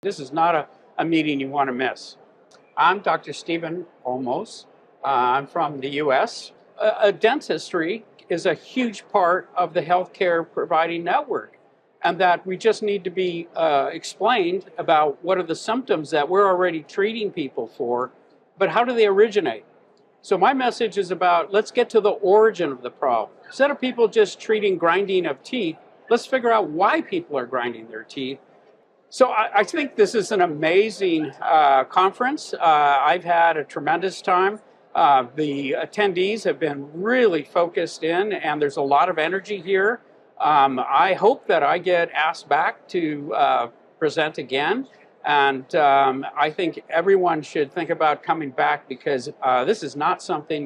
This is not a meeting you want to miss. I'm Dr. Stephen Olmos. I'm from the US. Dentistry is a huge part of the healthcare providing network, and that we just need to be explained about what are the symptoms that we're already treating people for, but how do they originate? So my message is about, let's get to the origin of the problem. Instead of people just treating grinding of teeth, let's figure out why people are grinding their teeth. So I think this is an amazing conference. I've had a tremendous time. The attendees have been really focused in, and there's a lot of energy here. I hope that I get asked back to present again. And I think everyone should think about coming back, because this is not something